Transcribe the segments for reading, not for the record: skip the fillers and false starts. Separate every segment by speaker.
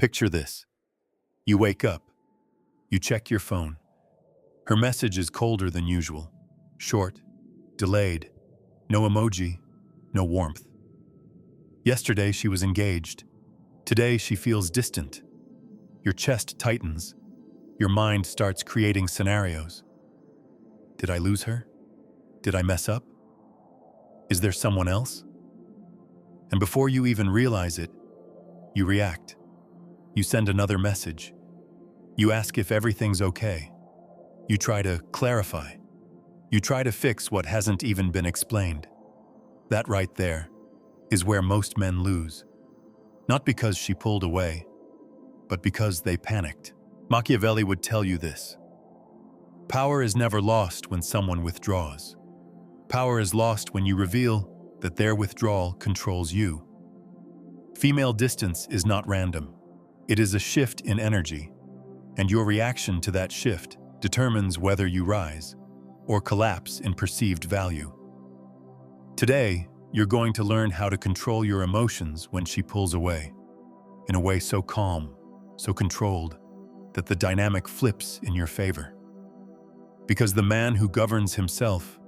Speaker 1: Picture this. You wake up. You check your phone. Her message is colder than usual. Short, delayed, no emoji, no warmth. Yesterday she was engaged. Today she feels distant. Your chest tightens. Your mind starts creating scenarios. Did I lose her? Did I mess up? Is there someone else? And before you even realize it, you react. You send another message. You ask if everything's okay. You try to clarify. You try to fix what hasn't even been explained. That right there is where most men lose. Not because she pulled away, but because they panicked. Machiavelli would tell you this. Power is never lost when someone withdraws. Power is lost when you reveal that their withdrawal controls you. Female distance is not random. It is a shift in energy, and your reaction to that shift determines whether you rise or collapse in perceived value. Today, you're going to learn how to control your emotions when she pulls away, in a way so calm, so controlled, that the dynamic flips in your favor. Because the man who governs himself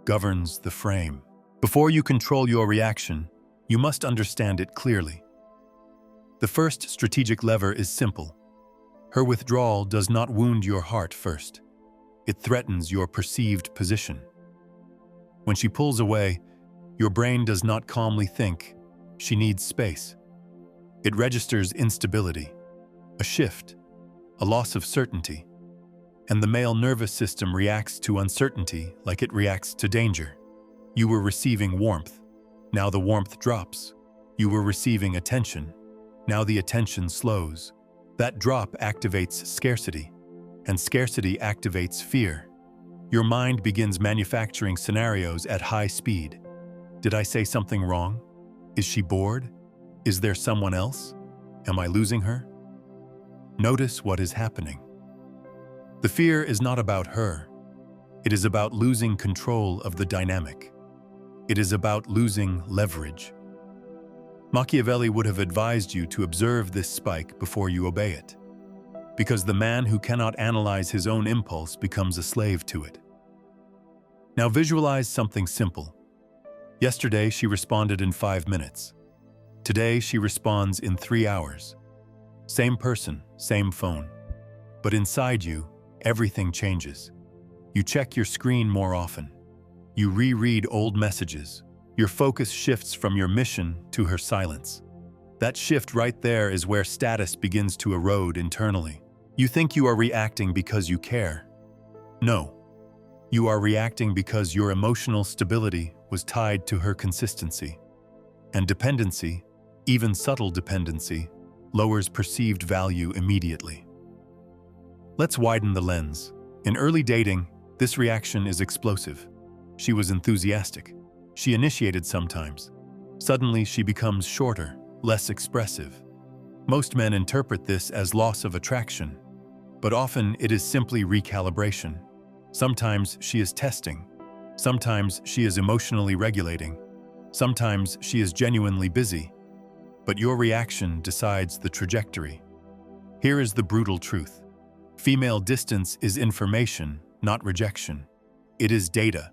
Speaker 1: governs the frame. Before you control your reaction, you must understand it clearly. The first strategic lever is simple. Her withdrawal does not wound your heart first. It threatens your perceived position. When she pulls away, your brain does not calmly think, she needs space. It registers instability, a shift, a loss of certainty, and the male nervous system reacts to uncertainty like it reacts to danger. You were receiving warmth. Now the warmth drops. You were receiving attention. Now the attention slows. That drop activates scarcity, and scarcity activates fear. Your mind begins manufacturing scenarios at high speed. Did I say something wrong? Is she bored? Is there someone else? Am I losing her? Notice what is happening. The fear is not about her. It is about losing control of the dynamic. It is about losing leverage. Machiavelli would have advised you to observe this spike before you obey it, because the man who cannot analyze his own impulse becomes a slave to it. Now visualize something simple. Yesterday she responded in 5 minutes. Today she responds in 3 hours. Same person, same phone. But inside you, everything changes. You check your screen more often. You reread old messages. Your focus shifts from your mission to her silence. That shift right there is where status begins to erode internally. You think you are reacting because you care. No. You are reacting because your emotional stability was tied to her consistency. And dependency, even subtle dependency, lowers perceived value immediately. Let's widen the lens. In early dating, this reaction is explosive. She was enthusiastic. She initiated sometimes. Suddenly, she becomes shorter, less expressive. Most men interpret this as loss of attraction, but often it is simply recalibration. Sometimes she is testing. Sometimes she is emotionally regulating. Sometimes she is genuinely busy. But your reaction decides the trajectory. Here is the brutal truth. Female distance is information, not rejection. It is data.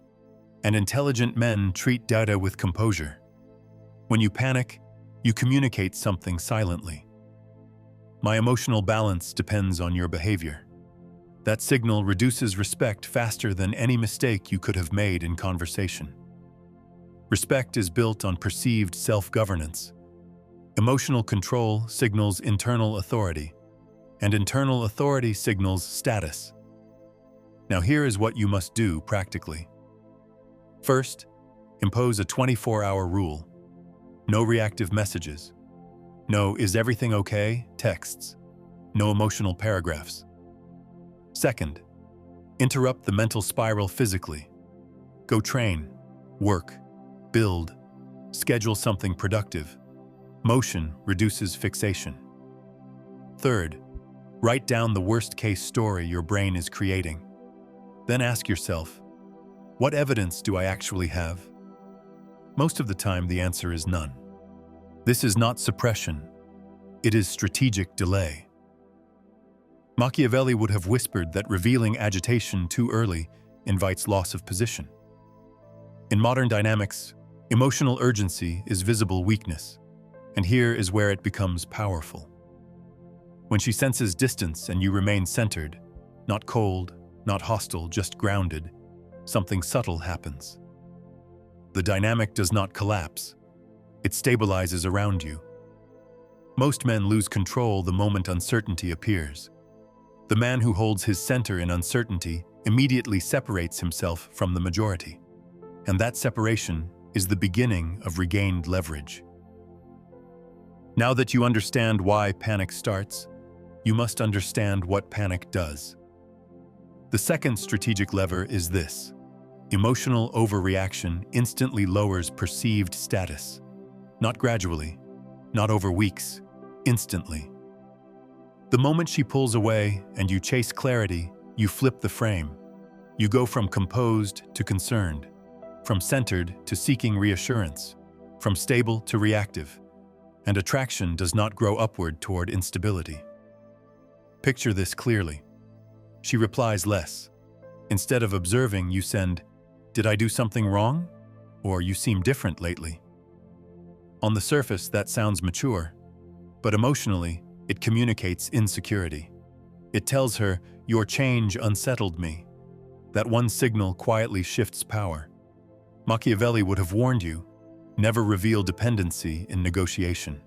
Speaker 1: And intelligent men treat data with composure. When you panic, you communicate something silently. My emotional balance depends on your behavior. That signal reduces respect faster than any mistake you could have made in conversation. Respect is built on perceived self-governance. Emotional control signals internal authority, and internal authority signals status. Now here is what you must do practically. First, impose a 24-hour rule. No reactive messages. No "is everything okay" texts. No emotional paragraphs. Second, interrupt the mental spiral physically. Go train, work, build, schedule something productive. Motion reduces fixation. Third, write down the worst-case story your brain is creating. Then ask yourself, what evidence do I actually have? Most of the time, the answer is none. This is not suppression. It is strategic delay. Machiavelli would have whispered that revealing agitation too early invites loss of position. In modern dynamics, emotional urgency is visible weakness, and here is where it becomes powerful. When she senses distance and you remain centered, not cold, not hostile, just grounded, something subtle happens. The dynamic does not collapse. It stabilizes around you. Most men lose control the moment uncertainty appears. The man who holds his center in uncertainty immediately separates himself from the majority. And that separation is the beginning of regained leverage. Now that you understand why panic starts, you must understand what panic does. The second strategic lever is this. Emotional overreaction instantly lowers perceived status. Not gradually, not over weeks, instantly. The moment she pulls away and you chase clarity, you flip the frame. You go from composed to concerned, from centered to seeking reassurance, from stable to reactive. And attraction does not grow upward toward instability. Picture this clearly. She replies less. Instead of observing, you send, "Did I do something wrong?" Or "You seem different lately." On the surface, that sounds mature, but emotionally, it communicates insecurity. It tells her, "Your change unsettled me." That one signal quietly shifts power. Machiavelli would have warned you, never reveal dependency in negotiation.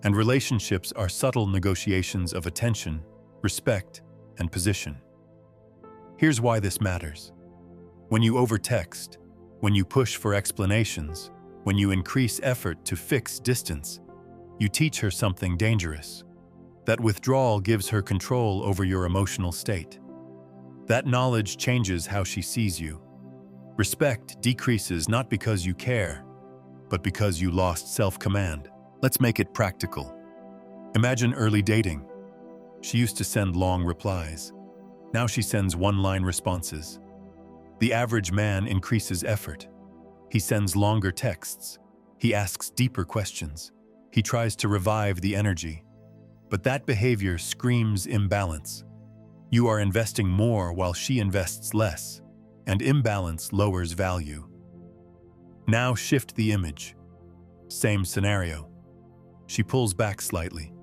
Speaker 1: And relationships are subtle negotiations of attention, respect, and position. Here's why this matters. When you overtext, when you push for explanations, when you increase effort to fix distance, you teach her something dangerous. That withdrawal gives her control over your emotional state. That knowledge changes how she sees you. Respect decreases not because you care, but because you lost self-command. Let's make it practical. Imagine early dating. She used to send long replies. Now she sends one-line responses. The average man increases effort. He sends longer texts. He asks deeper questions. He tries to revive the energy. But that behavior screams imbalance. You are investing more while she invests less, and imbalance lowers value. Now shift the image. Same scenario. She pulls back slightly.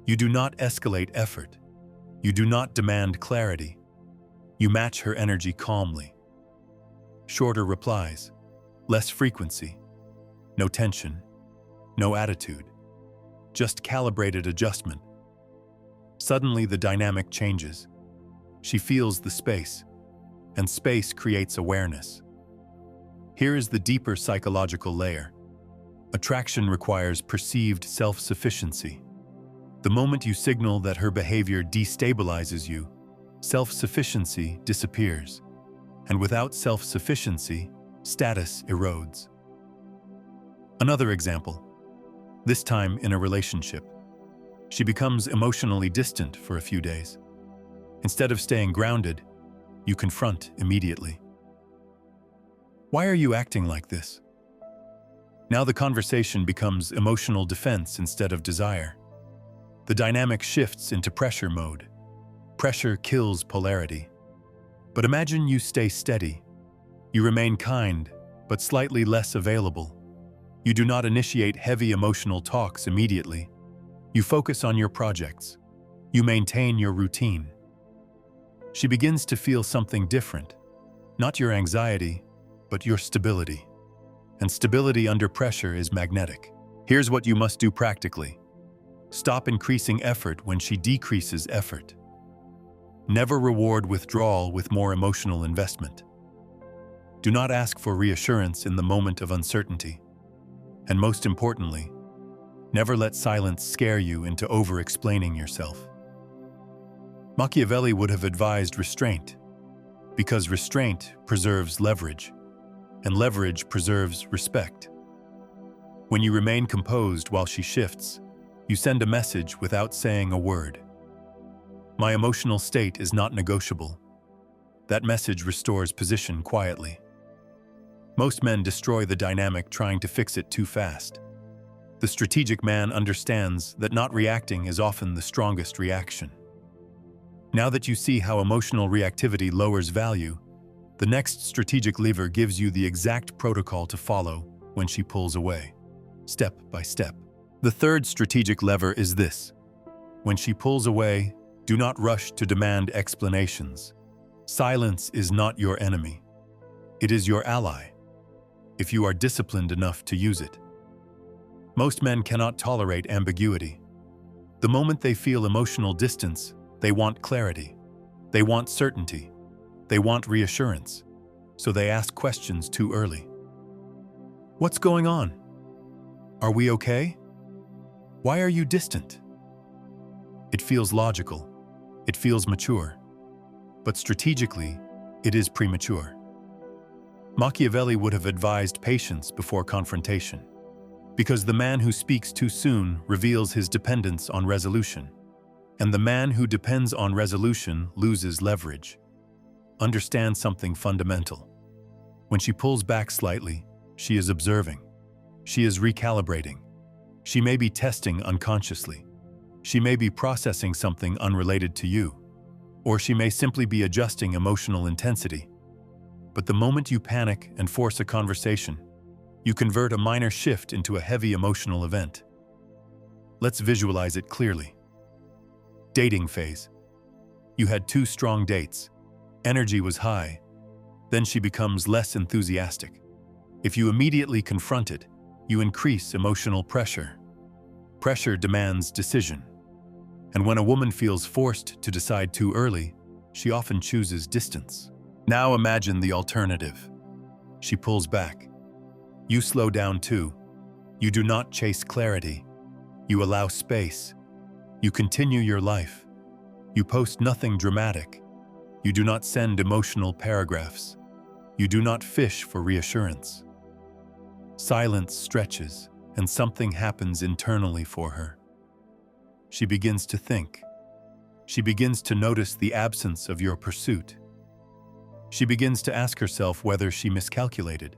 Speaker 1: You do not escalate effort. You do not demand clarity. You match her energy calmly. Shorter replies, less frequency, no tension, no attitude, just calibrated adjustment. Suddenly the dynamic changes. She feels the space, and space creates awareness. Here is the deeper psychological layer. Attraction requires perceived self-sufficiency. The moment you signal that her behavior destabilizes you, self-sufficiency disappears. And without self-sufficiency, status erodes. Another example, this time in a relationship. She becomes emotionally distant for a few days. Instead of staying grounded, you confront immediately. Why are you acting like this? Now the conversation becomes emotional defense instead of desire. The dynamic shifts into pressure mode. Pressure kills polarity. But imagine you stay steady. You remain kind, but slightly less available. You do not initiate heavy emotional talks immediately. You focus on your projects. You maintain your routine. She begins to feel something different. Not your anxiety, but your stability. And stability under pressure is magnetic. Here's what you must do practically. Stop increasing effort when she decreases effort. Never reward withdrawal with more emotional investment. Do not ask for reassurance in the moment of uncertainty. And most importantly, never let silence scare you into over-explaining yourself. Machiavelli would have advised restraint, because restraint preserves leverage, and leverage preserves respect. When you remain composed while she shifts, you send a message without saying a word. My emotional state is not negotiable. That message restores position quietly. Most men destroy the dynamic trying to fix it too fast. The strategic man understands that not reacting is often the strongest reaction. Now that you see how emotional reactivity lowers value, the next strategic lever gives you the exact protocol to follow when she pulls away, step by step. The third strategic lever is this. When she pulls away, do not rush to demand explanations. Silence is not your enemy. It is your ally, if you are disciplined enough to use it. Most men cannot tolerate ambiguity. The moment they feel emotional distance, they want clarity. They want certainty. They want reassurance. So they ask questions too early. What's going on? Are we okay? Why are you distant? It feels logical. It feels mature. But strategically, it is premature. Machiavelli would have advised patience before confrontation, because the man who speaks too soon reveals his dependence on resolution, and the man who depends on resolution loses leverage. Understand something fundamental. When she pulls back slightly, she is observing. She is recalibrating. She may be testing unconsciously. She may be processing something unrelated to you, or she may simply be adjusting emotional intensity. But the moment you panic and force a conversation, you convert a minor shift into a heavy emotional event. Let's visualize it clearly. Dating phase. You had 2 strong dates. Energy was high. Then she becomes less enthusiastic. If you immediately confront it, you increase emotional pressure. Pressure demands decision. And when a woman feels forced to decide too early, she often chooses distance. Now imagine the alternative. She pulls back. You slow down too. You do not chase clarity. You allow space. You continue your life. You post nothing dramatic. You do not send emotional paragraphs. You do not fish for reassurance. Silence stretches, and something happens internally for her. She begins to think. She begins to notice the absence of your pursuit. She begins to ask herself whether she miscalculated.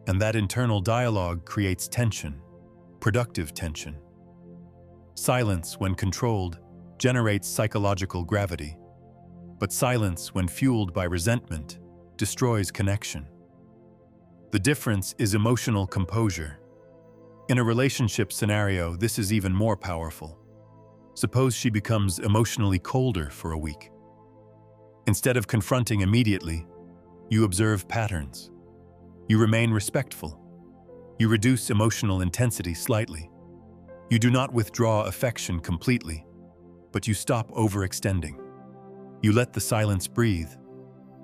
Speaker 1: And that internal dialogue creates tension, productive tension. Silence, when controlled, generates psychological gravity. But silence, when fueled by resentment, destroys connection. The difference is emotional composure. In a relationship scenario, this is even more powerful. Suppose she becomes emotionally colder for a week. Instead of confronting immediately, you observe patterns. You remain respectful. You reduce emotional intensity slightly. You do not withdraw affection completely, but you stop overextending. You let the silence breathe.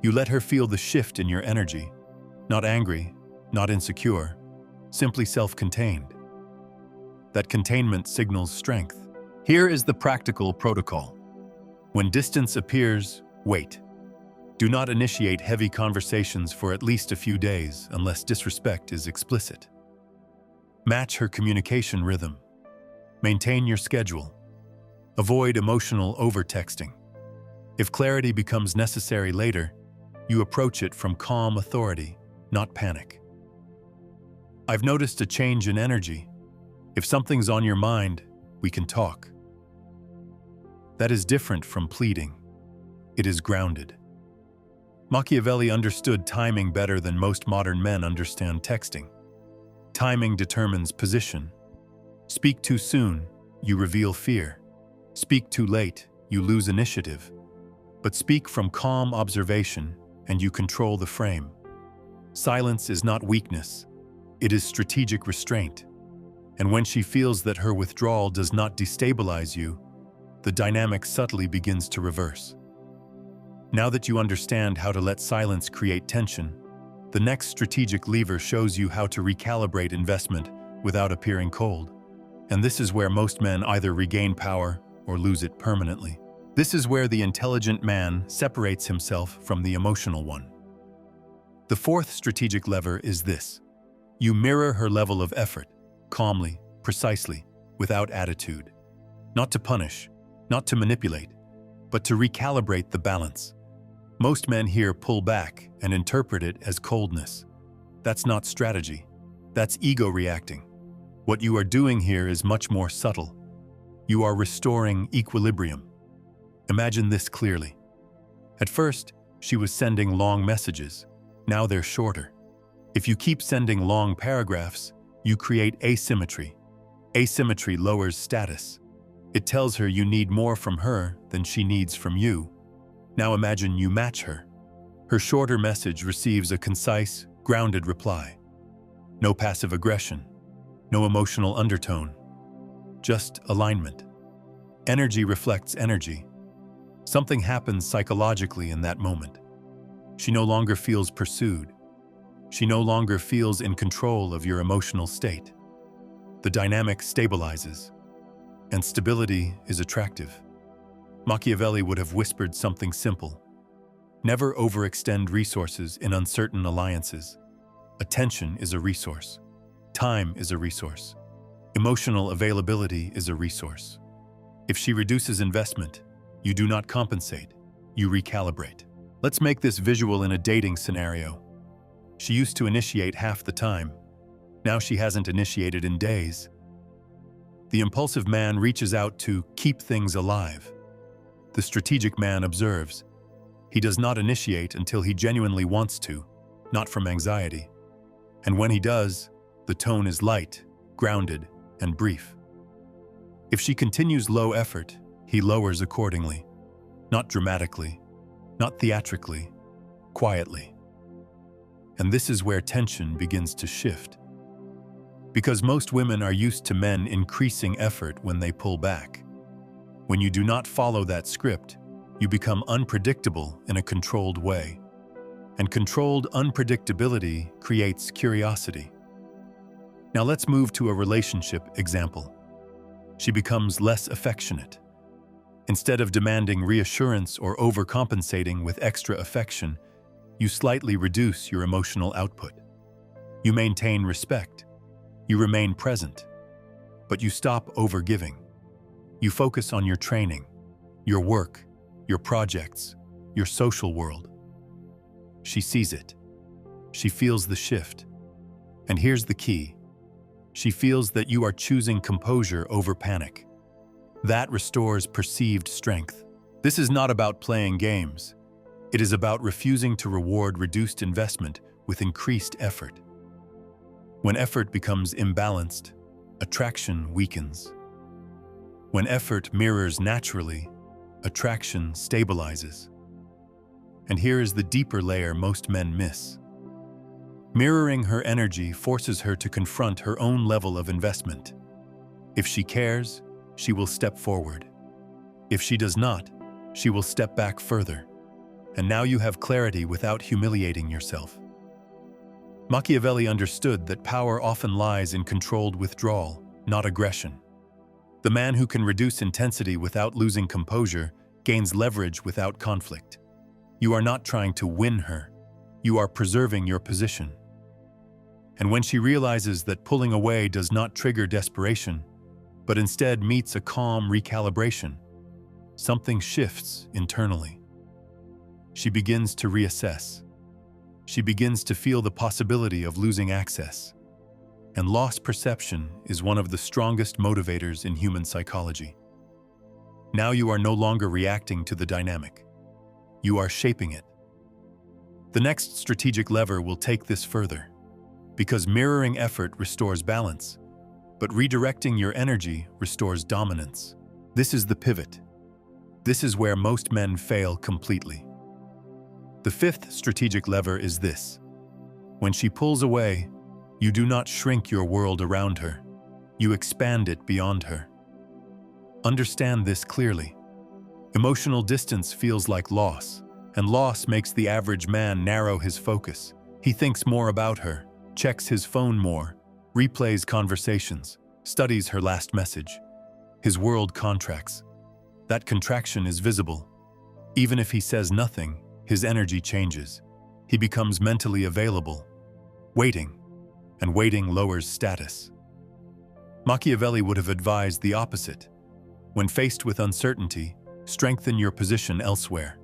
Speaker 1: You let her feel the shift in your energy, not angry, not insecure, simply self-contained. That containment signals strength. Here is the practical protocol. When distance appears, wait. Do not initiate heavy conversations for at least a few days unless disrespect is explicit. Match her communication rhythm. Maintain your schedule. Avoid emotional overtexting. If clarity becomes necessary later, you approach it from calm authority, not panic. I've noticed a change in energy. If something's on your mind, we can talk. That is different from pleading. It is grounded. Machiavelli understood timing better than most modern men understand texting. Timing determines position. Speak too soon, you reveal fear. Speak too late, you lose initiative. But speak from calm observation, and you control the frame. Silence is not weakness. It is strategic restraint. And when she feels that her withdrawal does not destabilize you, the dynamic subtly begins to reverse. Now that you understand how to let silence create tension, the next strategic lever shows you how to recalibrate investment without appearing cold. And this is where most men either regain power or lose it permanently. This is where the intelligent man separates himself from the emotional one. The fourth strategic lever is this. You mirror her level of effort, calmly, precisely, without attitude. Not to punish, not to manipulate, but to recalibrate the balance. Most men here pull back and interpret it as coldness. That's not strategy. That's ego reacting. What you are doing here is much more subtle. You are restoring equilibrium. Imagine this clearly. At first, she was sending long messages. Now they're shorter. If you keep sending long paragraphs, you create asymmetry. Asymmetry lowers status. It tells her you need more from her than she needs from you. Now imagine you match her. Her shorter message receives a concise, grounded reply. No passive aggression, no emotional undertone, just alignment. Energy reflects energy. Something happens psychologically in that moment. She no longer feels pursued. She no longer feels in control of your emotional state. The dynamic stabilizes, and stability is attractive. Machiavelli would have whispered something simple. Never overextend resources in uncertain alliances. Attention is a resource. Time is a resource. Emotional availability is a resource. If she reduces investment, you do not compensate, you recalibrate. Let's make this visual in a dating scenario. She used to initiate half the time. Now she hasn't initiated in days. The impulsive man reaches out to keep things alive. The strategic man observes. He does not initiate until he genuinely wants to, not from anxiety. And when he does, the tone is light, grounded, and brief. If she continues low effort, he lowers accordingly. Not dramatically, not theatrically, quietly. And this is where tension begins to shift. Because most women are used to men increasing effort when they pull back. When you do not follow that script, you become unpredictable in a controlled way. And controlled unpredictability creates curiosity. Now let's move to a relationship example. She becomes less affectionate. Instead of demanding reassurance or overcompensating with extra affection, you slightly reduce your emotional output. You maintain respect. You remain present. But you stop overgiving. You focus on your training, your work, your projects, your social world. She sees it. She feels the shift. And here's the key. She feels that you are choosing composure over panic. That restores perceived strength. This is not about playing games. It is about refusing to reward reduced investment with increased effort. When effort becomes imbalanced, attraction weakens. When effort mirrors naturally, attraction stabilizes. And here is the deeper layer most men miss. Mirroring her energy forces her to confront her own level of investment. If she cares, she will step forward. If she does not, she will step back further. And now you have clarity without humiliating yourself. Machiavelli understood that power often lies in controlled withdrawal, not aggression. The man who can reduce intensity without losing composure gains leverage without conflict. You are not trying to win her. You are preserving your position. And when she realizes that pulling away does not trigger desperation, but instead meets a calm recalibration, something shifts internally. She begins to reassess. She begins to feel the possibility of losing access. And loss perception is one of the strongest motivators in human psychology. Now you are no longer reacting to the dynamic. You are shaping it. The next strategic lever will take this further, because mirroring effort restores balance, but redirecting your energy restores dominance. This is the pivot. This is where most men fail completely. The fifth strategic lever is this. When she pulls away, you do not shrink your world around her. You expand it beyond her. Understand this clearly. Emotional distance feels like loss, and loss makes the average man narrow his focus. He thinks more about her, checks his phone more, replays conversations, studies her last message. His world contracts. That contraction is visible. Even if he says nothing, his energy changes. He becomes mentally available, waiting, and waiting lowers status. Machiavelli would have advised the opposite. When faced with uncertainty, strengthen your position elsewhere.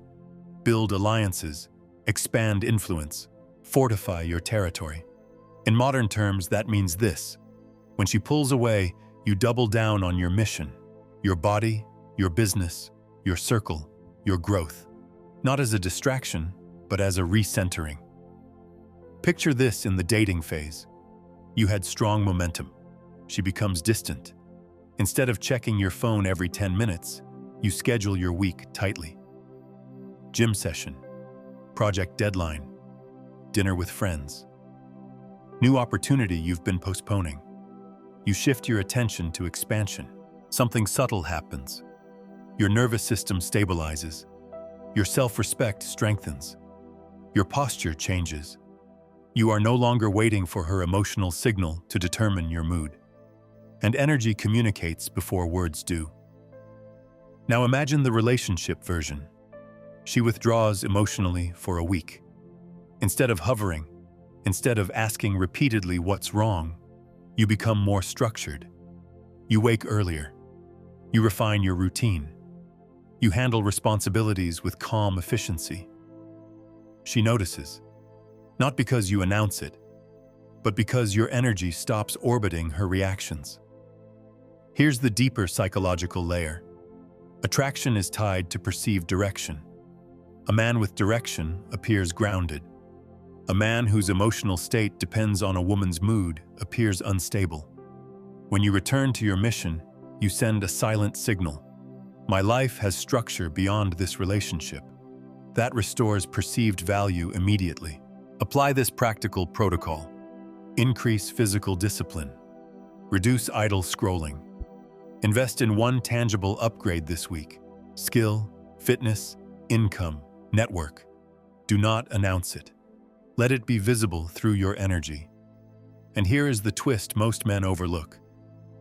Speaker 1: Build alliances, expand influence, fortify your territory. In modern terms, that means this. When she pulls away, you double down on your mission, your body, your business, your circle, your growth. Not as a distraction, but as a recentering. Picture this in the dating phase. You had strong momentum. She becomes distant. Instead of checking your phone every 10 minutes, you schedule your week tightly. Gym session, project deadline, dinner with friends. New opportunity you've been postponing. You shift your attention to expansion. Something subtle happens. Your nervous system stabilizes. Your self-respect strengthens. Your posture changes. You are no longer waiting for her emotional signal to determine your mood. And energy communicates before words do. Now imagine the relationship version. She withdraws emotionally for a week. Instead of hovering, instead of asking repeatedly what's wrong, you become more structured. You wake earlier. You refine your routine. You handle responsibilities with calm efficiency. She notices, not because you announce it, but because your energy stops orbiting her reactions. Here's the deeper psychological layer. Attraction is tied to perceived direction. A man with direction appears grounded. A man whose emotional state depends on a woman's mood appears unstable. When you return to your mission, you send a silent signal. My life has structure beyond this relationship. That restores perceived value immediately. Apply this practical protocol. Increase physical discipline. Reduce idle scrolling. Invest in one tangible upgrade this week. Skill, fitness, income, network. Do not announce it. Let it be visible through your energy. And here is the twist most men overlook.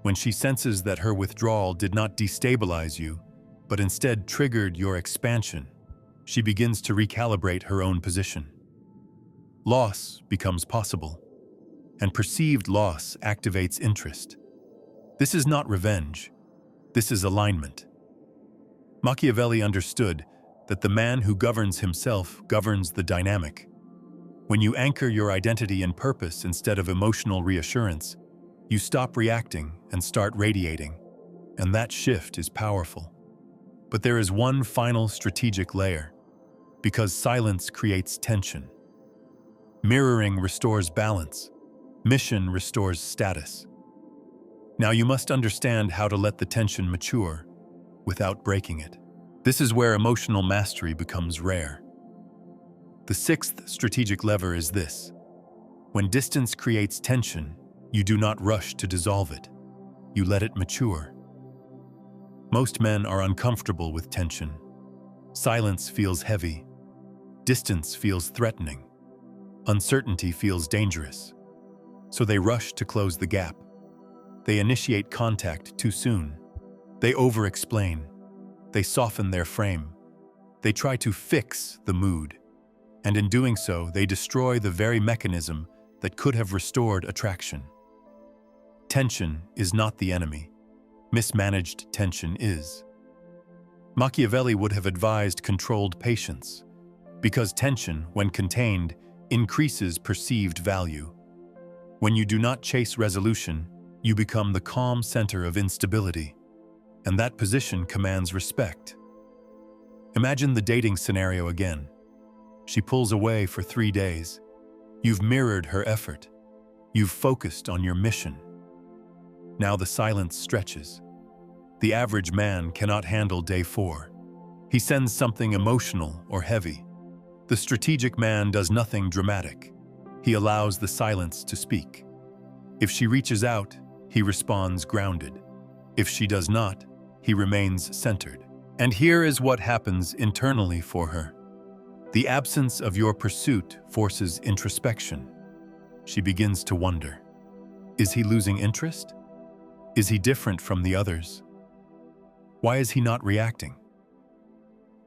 Speaker 1: When she senses that her withdrawal did not destabilize you, but instead triggered your expansion, she begins to recalibrate her own position. Loss becomes possible, and perceived loss activates interest. This is not revenge. This is alignment. Machiavelli understood that the man who governs himself governs the dynamic. When you anchor your identity in purpose instead of emotional reassurance, you stop reacting and start radiating, and that shift is powerful. But there is one final strategic layer, because silence creates tension. Mirroring restores balance. Mission restores status. Now you must understand how to let the tension mature without breaking it. This is where emotional mastery becomes rare. The sixth strategic lever is this. When distance creates tension, you do not rush to dissolve it. You let it mature. Most men are uncomfortable with tension. Silence feels heavy. Distance feels threatening. Uncertainty feels dangerous. So they rush to close the gap. They initiate contact too soon. They over-explain. They soften their frame. They try to fix the mood. And in doing so, they destroy the very mechanism that could have restored attraction. Tension is not the enemy. Mismanaged tension is. Machiavelli would have advised controlled patience, because tension, when contained, increases perceived value. When you do not chase resolution, you become the calm center of instability, and that position commands respect. Imagine the dating scenario again. She pulls away for 3 days. You've mirrored her effort. You've focused on your mission. Now the silence stretches. The average man cannot handle day 4. He sends something emotional or heavy. The strategic man does nothing dramatic. He allows the silence to speak. If she reaches out, he responds grounded. If she does not, he remains centered. And here is what happens internally for her. The absence of your pursuit forces introspection. She begins to wonder. Is he losing interest? Is he different from the others? Why is he not reacting?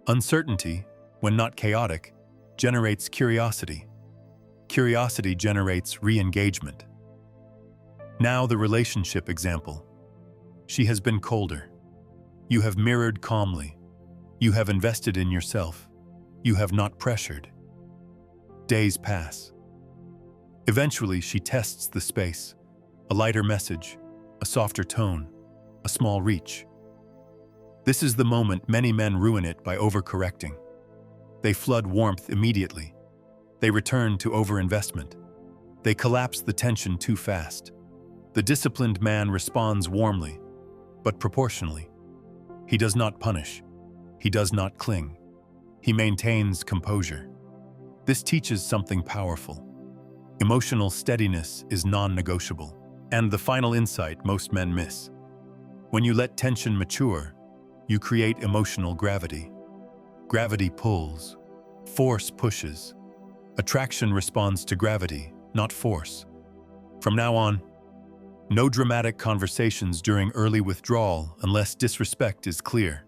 Speaker 1: Uncertainty, when not chaotic, generates curiosity. Curiosity generates re-engagement. Now the relationship example. She has been colder. You have mirrored calmly. You have invested in yourself. You have not pressured. Days pass. Eventually, she tests the space. A lighter message, a softer tone, a small reach. This is the moment many men ruin it by overcorrecting. They flood warmth immediately. They return to overinvestment. They collapse the tension too fast. The disciplined man responds warmly, but proportionally. He does not punish. He does not cling. He maintains composure. This teaches something powerful. Emotional steadiness is non-negotiable. And the final insight most men miss. When you let tension mature, you create emotional gravity. Gravity pulls. Force pushes. Attraction responds to gravity, not force. From now on, no dramatic conversations during early withdrawal unless disrespect is clear.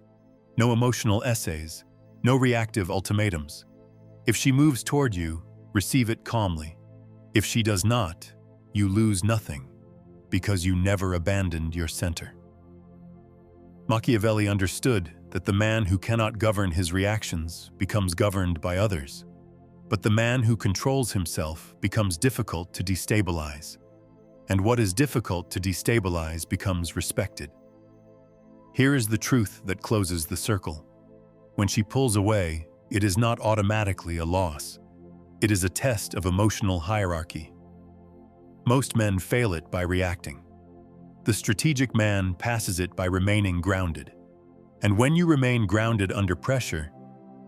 Speaker 1: No emotional essays. No reactive ultimatums. If she moves toward you, receive it calmly. If she does not, you lose nothing, because you never abandoned your center. Machiavelli understood that the man who cannot govern his reactions becomes governed by others, but the man who controls himself becomes difficult to destabilize, and what is difficult to destabilize becomes respected. Here is the truth that closes the circle. When she pulls away, it is not automatically a loss. It is a test of emotional hierarchy. Most men fail it by reacting. The strategic man passes it by remaining grounded. And when you remain grounded under pressure,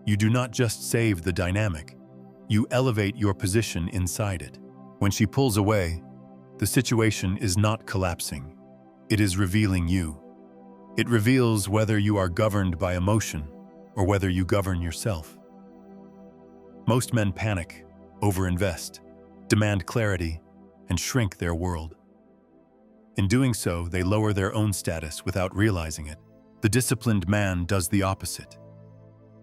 Speaker 1: you do not just save the dynamic, you elevate your position inside it. When she pulls away, the situation is not collapsing. It is revealing you. It reveals whether you are governed by emotion or whether you govern yourself. Most men panic, overinvest, demand clarity, and shrink their world. In doing so, they lower their own status without realizing it. The disciplined man does the opposite.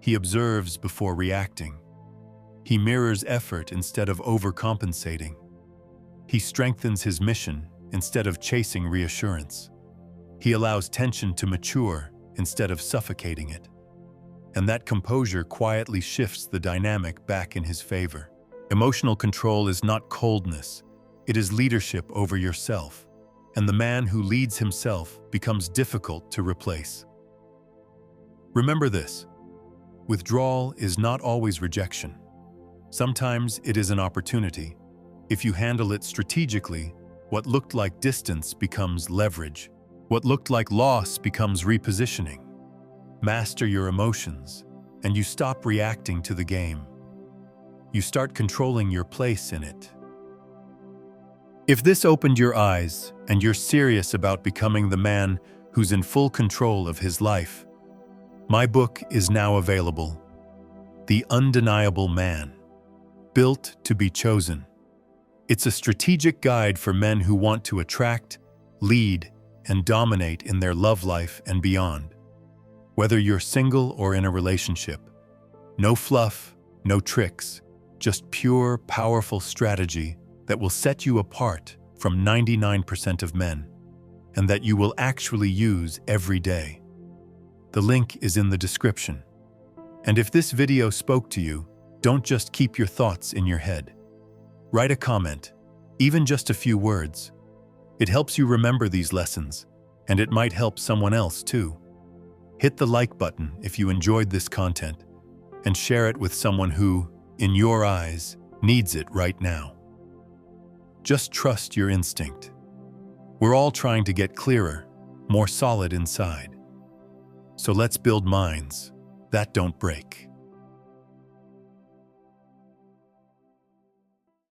Speaker 1: He observes before reacting. He mirrors effort instead of overcompensating. He strengthens his mission instead of chasing reassurance. He allows tension to mature instead of suffocating it. And that composure quietly shifts the dynamic back in his favor. Emotional control is not coldness. It is leadership over yourself. And the man who leads himself becomes difficult to replace. Remember this: withdrawal is not always rejection. Sometimes it is an opportunity. If you handle it strategically, what looked like distance becomes leverage. What looked like loss becomes repositioning. Master your emotions, and you stop reacting to the game. You start controlling your place in it. If this opened your eyes and you're serious about becoming the man who's in full control of his life, my book is now available. The Undeniable Man, Built to be Chosen. It's a strategic guide for men who want to attract, lead, and dominate in their love life and beyond. Whether you're single or in a relationship, no fluff, no tricks, just pure, powerful strategy that will set you apart from 99% of men, and that you will actually use every day. The link is in the description. And if this video spoke to you, don't just keep your thoughts in your head. Write a comment, even just a few words. It helps you remember these lessons, and it might help someone else too. Hit the like button if you enjoyed this content, and share it with someone who, in your eyes, needs it right now. Just trust your instinct. We're all trying to get clearer, more solid inside. So let's build minds that don't break.